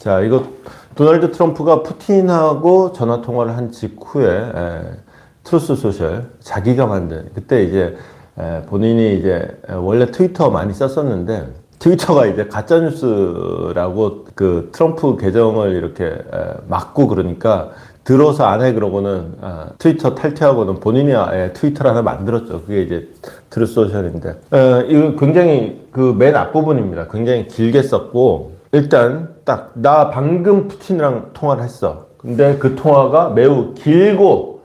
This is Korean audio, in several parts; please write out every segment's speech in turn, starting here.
자, 이거 도널드 트럼프가 푸틴하고 전화 통화를 한 직후에 트루스 소셜 자기가 만든 그때 이제 본인이 이제 원래 트위터 많이 썼었는데 트위터가 이제 가짜뉴스라고 그 트럼프 계정을 이렇게 막고 그러니까 들어서 안 해 그러고는 트위터 탈퇴하고는 본인이 트위터를 하나 만들었죠. 그게 이제 트루스 소셜인데 이거 굉장히 그 맨 앞부분입니다. 굉장히 길게 썼고 일단 딱 나 방금 푸틴이랑 통화를 했어. 근데 그 통화가 매우 길고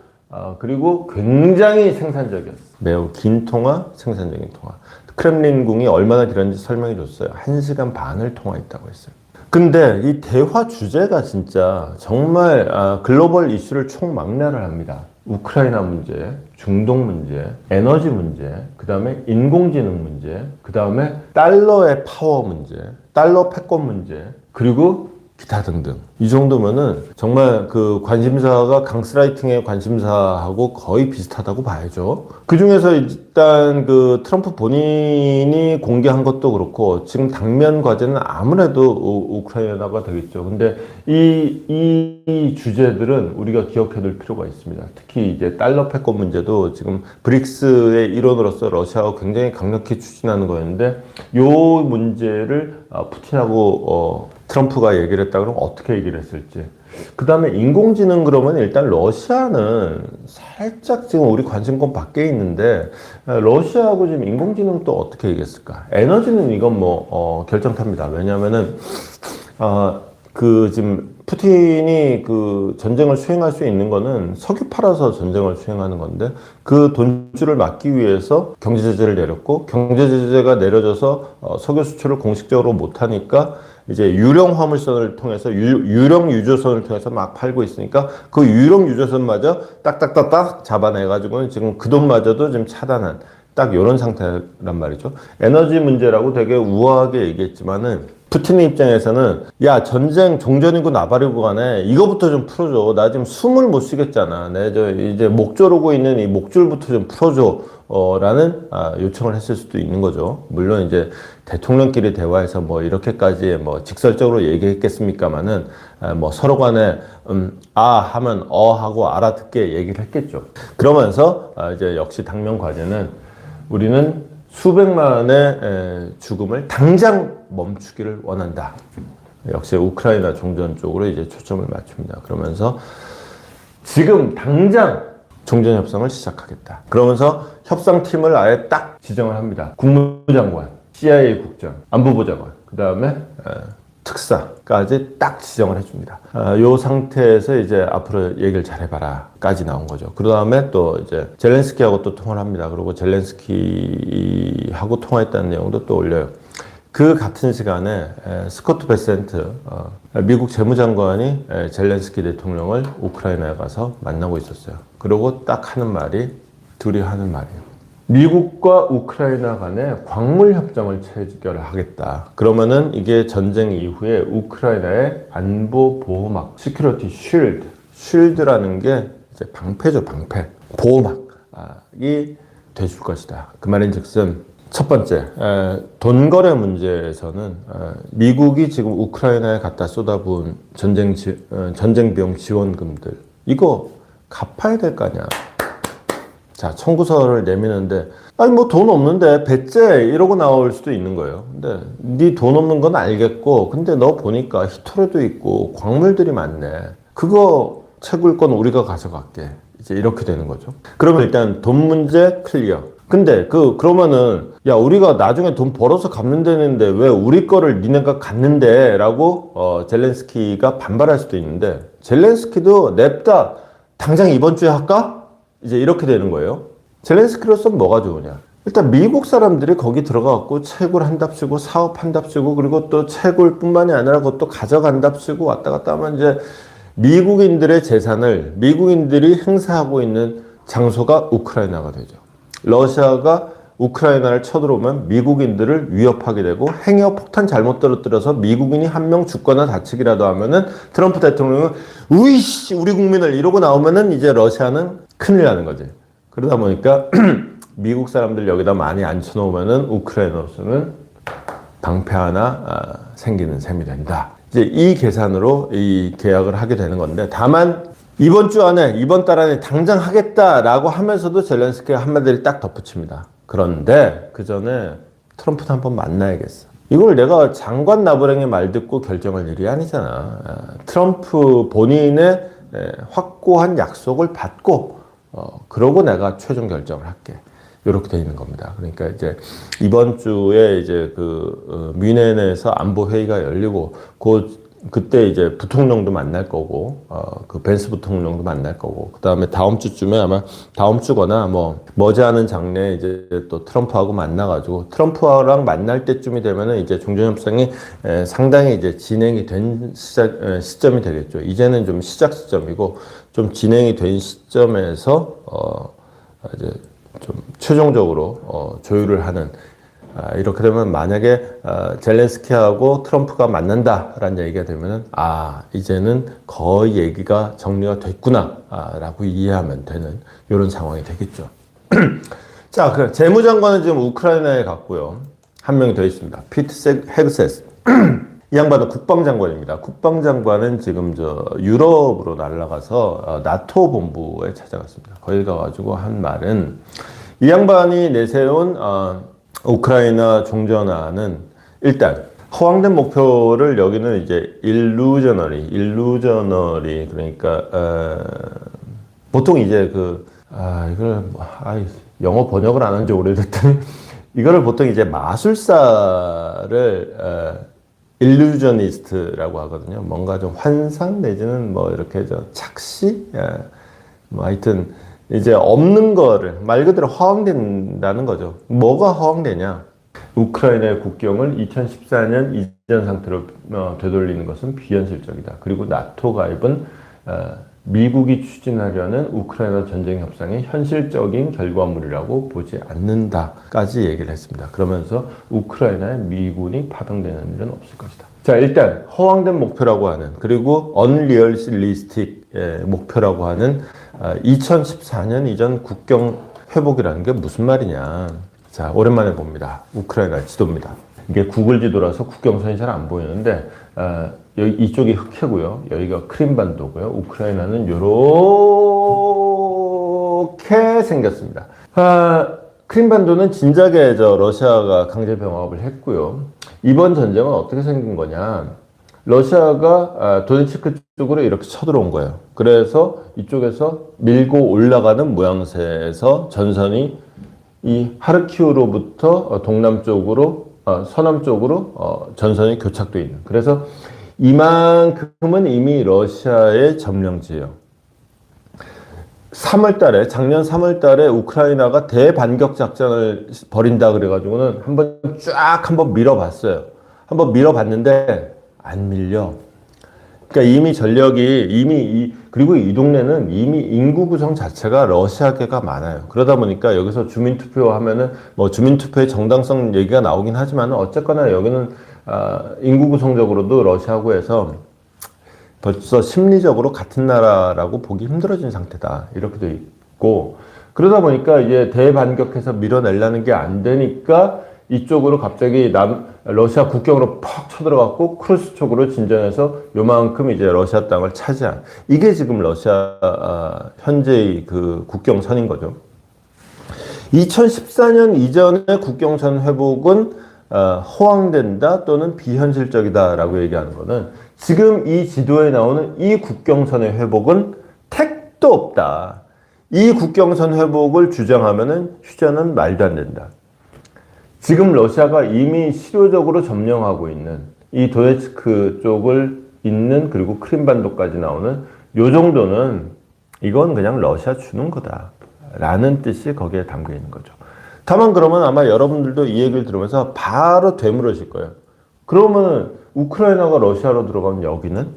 그리고 굉장히 생산적이었어. 매우 긴 통화, 생산적인 통화. 크렘린궁이 얼마나 길었는지 설명해 줬어요. 1시간 반을 통화했다고 했어요. 근데 이 대화 주제가 진짜 정말 글로벌 이슈를 총망라를 합니다. 우크라이나 문제, 중동 문제, 에너지 문제, 그 다음에 인공지능 문제, 그 다음에 달러의 파워 문제, 달러 패권 문제, 그리고 기타 등등. 이 정도면은 정말 그 관심사가 강스라이팅의 관심사하고 거의 비슷하다고 봐야죠. 그 중에서 일단 그 트럼프 본인이 공개한 것도 그렇고 지금 당면 과제는 아무래도 우크라이나가 되겠죠. 근데 이 주제들은 우리가 기억해둘 필요가 있습니다. 특히 이제 달러 패권 문제도 지금 브릭스의 일원으로서 러시아가 굉장히 강력히 추진하는 거였는데 이 문제를 푸틴하고 트럼프가 얘기를 했다 그러면 어떻게 얘기를 했을지. 그 다음에 인공지능 그러면 일단 러시아는 살짝 지금 우리 관심권 밖에 있는데 러시아하고 지금 인공지능 또 어떻게 얘기했을까? 에너지는 이건 뭐 결정탑니다. 왜냐하면은 그 지금 푸틴이 그 전쟁을 수행할 수 있는 거는 석유 팔아서 전쟁을 수행하는 건데 그 돈줄을 막기 위해서 경제 제재를 내렸고 경제 제재가 내려져서 석유 수출을 공식적으로 못 하니까 이제 유령 화물선을 통해서 유령 유조선을 통해서 막 팔고 있으니까 그 유령 유조선마저 딱딱딱딱 잡아내가지고는 지금 그 돈마저도 지금 차단한 딱 이런 상태란 말이죠. 에너지 문제라고 되게 우아하게 얘기했지만은 푸틴의 입장에서는 야 전쟁 종전이고 나발이고 간에 이거부터 좀 풀어줘. 나 지금 숨을 못 쉬겠잖아. 내 저 이제 목 조르고 있는 이 목줄부터 좀 풀어줘. 라는 요청을 했을 수도 있는 거죠. 물론 이제 대통령끼리 대화해서 뭐 이렇게까지 뭐 직설적으로 얘기했겠습니까마는 뭐 서로 간에 하면 하고 알아듣게 얘기를 했겠죠. 그러면서 이제 역시 당면 과제는 우리는 수백만의 죽음을 당장 멈추기를 원한다. 역시 우크라이나 종전 쪽으로 이제 초점을 맞춥니다. 그러면서 지금 당장 종전 협상을 시작하겠다. 그러면서 협상팀을 아예 딱 지정을 합니다. 국무장관, CIA 국장, 안보보좌관, 그 다음에 특사까지 딱 지정을 해줍니다. 요 상태에서 이제 앞으로 얘기를 잘해봐라까지 나온 거죠. 그 다음에 또 이제 젤렌스키하고 또 통화를 합니다. 그리고 젤렌스키하고 통화했다는 내용도 또 올려요. 그 같은 시간에 스코트 베센트 미국 재무장관이 젤렌스키 대통령을 우크라이나에 가서 만나고 있었어요. 그리고 딱 하는 말이 둘이 하는 말이에요. 미국과 우크라이나 간에 광물 협정을 체결하겠다. 그러면은 이게 전쟁 이후에 우크라이나의 안보 보호막, 시큐리티 쉴드라는 게 이제 방패죠, 방패. 보호막이 돼줄 것이다. 그 말인즉슨 첫 번째, 돈 거래 문제에서는 미국이 지금 우크라이나에 갖다 쏟아부은 전쟁 비용 지원금들 이거 갚아야 될 거 아니야. 자, 청구서를 내미는데 아니 뭐 돈 없는데 배째 이러고 나올 수도 있는 거예요. 근데 네 돈 없는 건 알겠고 근데 너 보니까 히토르도 있고 광물들이 많네. 그거 채굴 건 우리가 가져갈게. 이제 이렇게 되는 거죠. 그러면 일단 돈 문제 클리어. 근데 그러면은 야 우리가 나중에 돈 벌어서 갚는다는데 왜 우리 거를 니네가 갖는데 라고 젤렌스키가 반발할 수도 있는데 젤렌스키도 냅다 당장 이번 주에 할까? 이제 이렇게 되는 거예요. 젤렌스키로서 뭐가 좋으냐? 일단 미국 사람들이 거기 들어가갖고 채굴 한답시고 사업 한답시고 그리고 또 채굴뿐만이 아니라 그것도 가져간답시고 왔다 갔다 하면 이제 미국인들의 재산을 미국인들이 행사하고 있는 장소가 우크라이나가 되죠. 러시아가 우크라이나를 쳐들어오면 미국인들을 위협하게 되고 행여 폭탄 잘못 떨어뜨려서 미국인이 한 명 죽거나 다치기라도 하면은 트럼프 대통령은 우이씨 우리 국민을 이러고 나오면은 이제 러시아는 큰일 나는 거지. 그러다 보니까 미국 사람들 여기다 많이 앉혀놓으면은 우크라이나로서는 방패 하나 생기는 셈이 된다. 이제 이 계산으로 이 계약을 하게 되는 건데, 다만 이번 주 안에, 이번 달 안에 당장 하겠다라고 하면서도 젤렌스키가 한마디를 딱 덧붙입니다. 그런데 그 전에 트럼프도 한번 만나야겠어. 이걸 내가 장관 나부랭의 말 듣고 결정할 일이 아니잖아. 트럼프 본인의 확고한 약속을 받고 그러고 내가 최종 결정을 할게. 이렇게 돼 있는 겁니다. 그러니까 이제 이번 주에 이제 그 뮌헨에서 안보 회의가 열리고 그때 이제 부통령도 만날 거고 그 벤스 부통령도 만날 거고 그다음에 다음 주쯤에 아마 다음 주거나 뭐 머지않은 장래에 이제 또 트럼프하고 만나가지고 트럼프랑 만날 때쯤이 되면은 이제 종전협상이 상당히 이제 진행이 된 시점이 되겠죠. 이제는 좀 시작 시점이고 좀 진행이 된 시점에서 이제 좀 최종적으로 조율을 하는. 이렇게 되면 만약에 젤렌스키하고 트럼프가 만난다라는 얘기가 되면은 이제는 거의 얘기가 정리가 됐구나 라고 이해하면 되는 이런 상황이 되겠죠. 자, 그 재무장관은 지금 우크라이나에 갔고요. 한 명이 더 있습니다. 피트 헤그세스. 이 양반은 국방장관입니다. 국방장관은 지금 유럽으로 날아가서 나토 본부에 찾아갔습니다. 거기 가가지고 한 말은 이 양반이 내세운 우크라이나 종전화는 일단 허황된 목표를 여기는 이제 일루저너리 그러니까 보통 이제 이걸 영어 번역을 안 한 지 오래됐더니 이거를 보통 이제 마술사를 일루저니스트라고 하거든요. 뭔가 좀 환상 내지는 뭐 이렇게 착시 뭐 하여튼 이제 없는 거를 말 그대로 허황된다는 거죠. 뭐가 허황되냐? 우크라이나의 국경을 2014년 이전 상태로 되돌리는 것은 비현실적이다. 그리고 나토 가입은 미국이 추진하려는 우크라이나 전쟁 협상의 현실적인 결과물이라고 보지 않는다까지 얘기를 했습니다. 그러면서 우크라이나에 미군이 파병되는 일은 없을 것이다. 자, 일단 허황된 목표라고 하는 그리고 unrealistic 목표라고 하는 2014년 이전 국경 회복이라는 게 무슨 말이냐. 자, 오랜만에 봅니다. 우크라이나 지도입니다. 이게 구글 지도라서 국경선이 잘 안 보이는데 여기 이쪽이 흑해고요. 여기가 크림반도고요. 우크라이나는 요렇게 생겼습니다. 크림반도는 진작에 러시아가 강제 병합을 했고요. 이번 전쟁은 어떻게 생긴 거냐. 러시아가 도네츠크 쪽으로 이렇게 쳐들어온 거예요. 그래서 이쪽에서 밀고 올라가는 모양새에서 전선이 이 하르키우로부터 동남쪽으로 서남쪽으로 전선이 교착되어 있는. 그래서 이만큼은 이미 러시아의 점령지예요. 작년 3월 달에 우크라이나가 대반격 작전을 벌인다 그래가지고는 한번 밀어봤어요. 한번 밀어봤는데 안 밀려. 그러니까 이미 전력이 그리고 이 동네는 이미 인구 구성 자체가 러시아계가 많아요. 그러다 보니까 여기서 주민투표 하면은 뭐 주민투표의 정당성 얘기가 나오긴 하지만 어쨌거나 여기는 인구 구성적으로도 러시아고 해서 벌써 심리적으로 같은 나라라고 보기 힘들어진 상태다. 이렇게 돼 있고 그러다 보니까 이제 대반격해서 밀어내려는 게 안 되니까 이쪽으로 갑자기 러시아 국경으로 퍽 쳐들어갔고 크루스 쪽으로 진전해서 요만큼 이제 러시아 땅을 차지한 이게 지금 러시아 현재의 그 국경선인 거죠. 2014년 이전의 국경선 회복은 허황된다 또는 비현실적이다라고 얘기하는 거는 지금 이 지도에 나오는 이 국경선의 회복은 택도 없다. 이 국경선 회복을 주장하면은 휴전은 말도 안 된다. 지금 러시아가 이미 실효적으로 점령하고 있는 이 도네츠크 쪽을 잇는 그리고 크림반도까지 나오는 요 정도는 이건 그냥 러시아 주는 거다 라는 뜻이 거기에 담겨 있는 거죠. 다만 그러면 아마 여러분들도 이 얘기를 들으면서 바로 되물으실 거예요. 그러면 우크라이나가 러시아로 들어가면 여기는?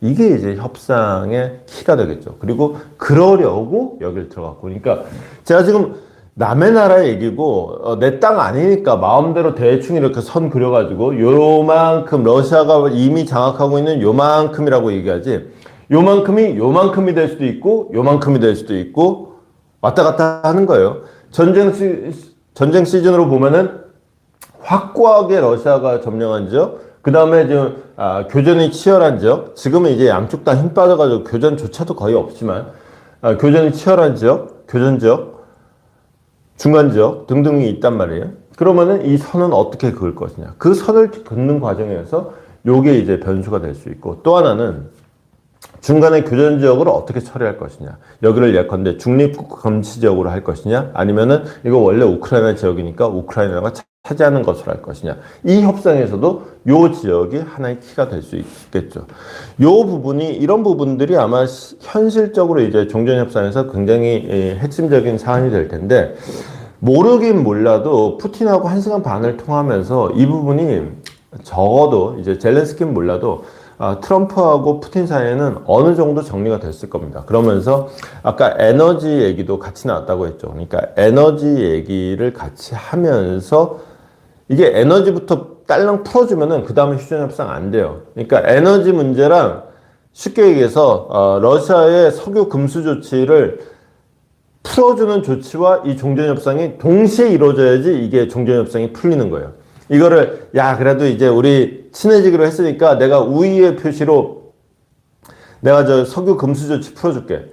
이게 이제 협상의 키가 되겠죠. 그리고 그러려고 여기를 들어갔고. 그러니까 제가 지금 남의 나라 얘기고 내 땅 아니니까 마음대로 대충 이렇게 선 그려가지고 요만큼 러시아가 이미 장악하고 있는 요만큼이라고 얘기하지 요만큼이 될 수도 있고 요만큼이 될 수도 있고 왔다 갔다 하는 거예요. 전쟁 시즌으로 보면은 확고하게 러시아가 점령한 지역 그 다음에 지금 교전이 치열한 지역, 지금은 이제 양쪽 다 힘 빠져가지고 교전조차도 거의 없지만 교전이 치열한 지역, 교전 지역, 중간 지역 등등이 있단 말이에요. 그러면은 이 선은 어떻게 그을 것이냐? 그 선을 긋는 과정에서 요게 이제 변수가 될 수 있고, 또 하나는 중간에 교전 지역을 어떻게 처리할 것이냐. 여기를 예컨대 중립국 금지 지역으로 할 것이냐, 아니면은 이거 원래 우크라이나 지역이니까 우크라이나가 차지하는 것으로 할 것이냐. 이 협상에서도 요 지역이 하나의 키가 될 수 있겠죠. 요 부분이, 이런 부분들이 아마 현실적으로 이제 종전협상에서 굉장히 핵심적인 사안이 될 텐데, 모르긴 몰라도 푸틴하고 1시간 반을 통하면서 이 부분이 적어도 이제 젤렌스키는 몰라도 트럼프하고 푸틴 사이에는 어느 정도 정리가 됐을 겁니다. 그러면서 아까 에너지 얘기도 같이 나왔다고 했죠. 그러니까 에너지 얘기를 같이 하면서 이게 에너지부터 딸랑 풀어주면은 그 다음에 휴전협상 안 돼요. 그러니까 에너지 문제랑 쉽게 얘기해서 러시아의 석유 금수 조치를 풀어주는 조치와 이 종전협상이 동시에 이루어져야지 이게 종전협상이 풀리는 거예요. 이거를 그래도 이제 우리 친해지기로 했으니까 내가 우위의 표시로 내가 저 석유 금수 조치 풀어줄게.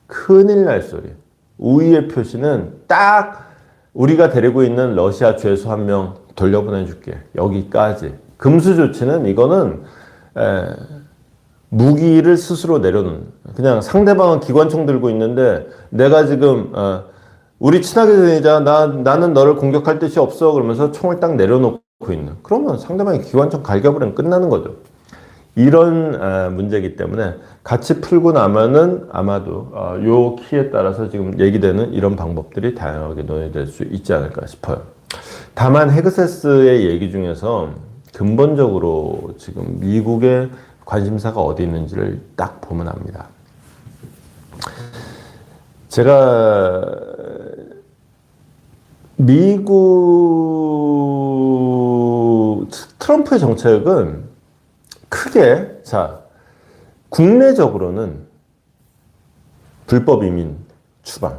큰일 날 소리. 우위의 표시는 딱 우리가 데리고 있는 러시아 죄수 1명 돌려보내줄게. 여기까지. 금수 조치는 이거는 무기를 스스로 내려놓는, 그냥 상대방은 기관총 들고 있는데 내가 지금 우리 친하게 지내자, 나는 너를 공격할 뜻이 없어 그러면서 총을 딱 내려놓고 있는, 그러면 상대방이 기관총 갈겨버리면 끝나는 거죠. 이런 문제이기 때문에 같이 풀고 나면은 아마도 요 키에 따라서 지금 얘기되는 이런 방법들이 다양하게 논의될 수 있지 않을까 싶어요. 다만 헤그세스의 얘기 중에서 근본적으로 지금 미국의 관심사가 어디 있는지를 딱 보면 압니다. 제가 미국 트럼프의 정책은 크게, 국내적으로는 불법 이민 추방,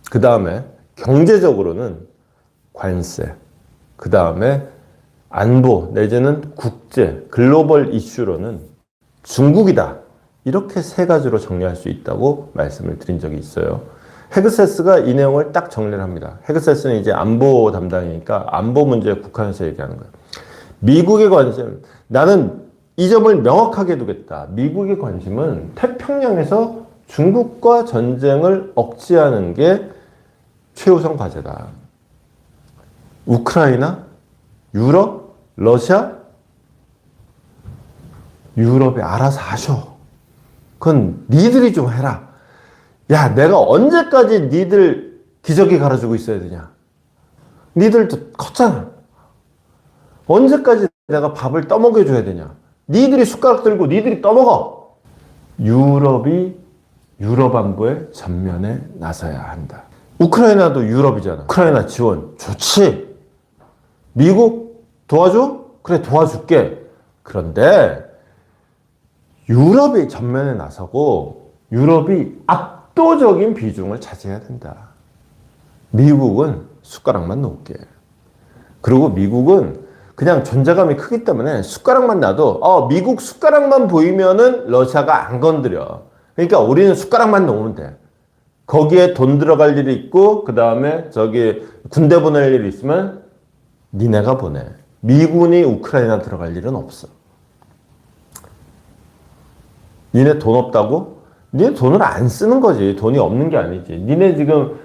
그 다음에 경제적으로는 관세, 그 다음에 안보 내지는 국제 글로벌 이슈로는 중국이다. 이렇게 세 가지로 정리할 수 있다고 말씀을 드린 적이 있어요. 헤그세스가 이 내용을 딱 정리를 합니다. 헤그세스는 이제 안보 담당이니까 안보 문제에 국한해서 얘기하는 거예요. 미국의 관심, 나는 이 점을 명확하게 두겠다. 미국의 관심은 태평양에서 중국과 전쟁을 억제하는 게 최우선 과제다. 우크라이나, 유럽, 러시아, 유럽이 알아서 하셔. 그건 니들이 좀 해라. 야, 내가 언제까지 니들 기저귀 갈아주고 있어야 되냐? 니들도 컸잖아. 언제까지 내가 밥을 떠먹여줘야 되냐? 니들이 숟가락 들고 니들이 떠먹어. 유럽이 유럽 안보에 전면에 나서야 한다. 우크라이나도 유럽이잖아. 우크라이나 지원 좋지. 미국 도와줘? 그래, 도와줄게. 그런데 유럽이 전면에 나서고 유럽이 압도적인 비중을 차지해야 된다. 미국은 숟가락만 놓을게. 그리고 미국은 그냥 존재감이 크기 때문에 숟가락만 놔도 미국 숟가락만 보이면은 러시아가 안 건드려. 그러니까 우리는 숟가락만 놓으면 돼. 거기에 돈 들어갈 일이 있고 그 다음에 저기 군대 보낼 일이 있으면 니네가 보내. 미군이 우크라이나 들어갈 일은 없어. 니네 돈 없다고? 니네 돈을 안 쓰는 거지. 돈이 없는 게 아니지. 니네 지금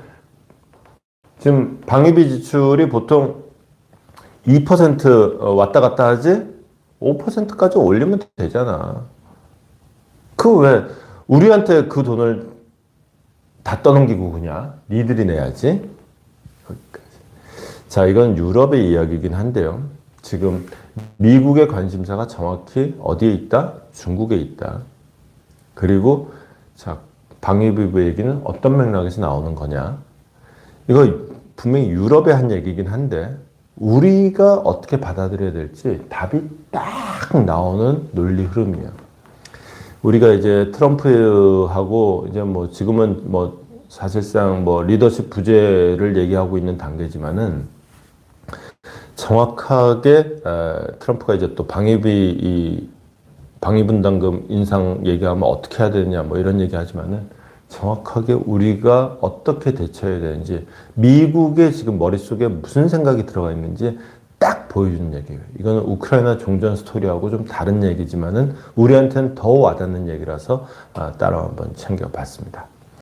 방위비 지출이 보통 2% 왔다 갔다 하지? 5%까지 올리면 되잖아. 그 왜 우리한테 그 돈을 다 떠넘기고 그냥 니들이 내야지? 여기까지. 자, 이건 유럽의 이야기이긴 한데요. 지금 미국의 관심사가 정확히 어디에 있다? 중국에 있다. 그리고 방위비부 얘기는 어떤 맥락에서 나오는 거냐? 이거 분명히 유럽의 한 얘기긴 한데 우리가 어떻게 받아들여야 될지 답이 딱 나오는 논리 흐름이에요. 우리가 이제 트럼프하고 이제 지금은 사실상 리더십 부재를 얘기하고 있는 단계지만은 정확하게 트럼프가 이제 또 방위분담금 인상 얘기하면 어떻게 해야 되느냐 뭐 이런 얘기 하지만은 정확하게 우리가 어떻게 대처해야 되는지 미국의 지금 머릿속에 무슨 생각이 들어가 있는지 딱 보여주는 얘기예요. 이거는 우크라이나 종전 스토리하고 좀 다른 얘기지만은 우리한테는 더 와닿는 얘기라서 따로 한번 챙겨봤습니다.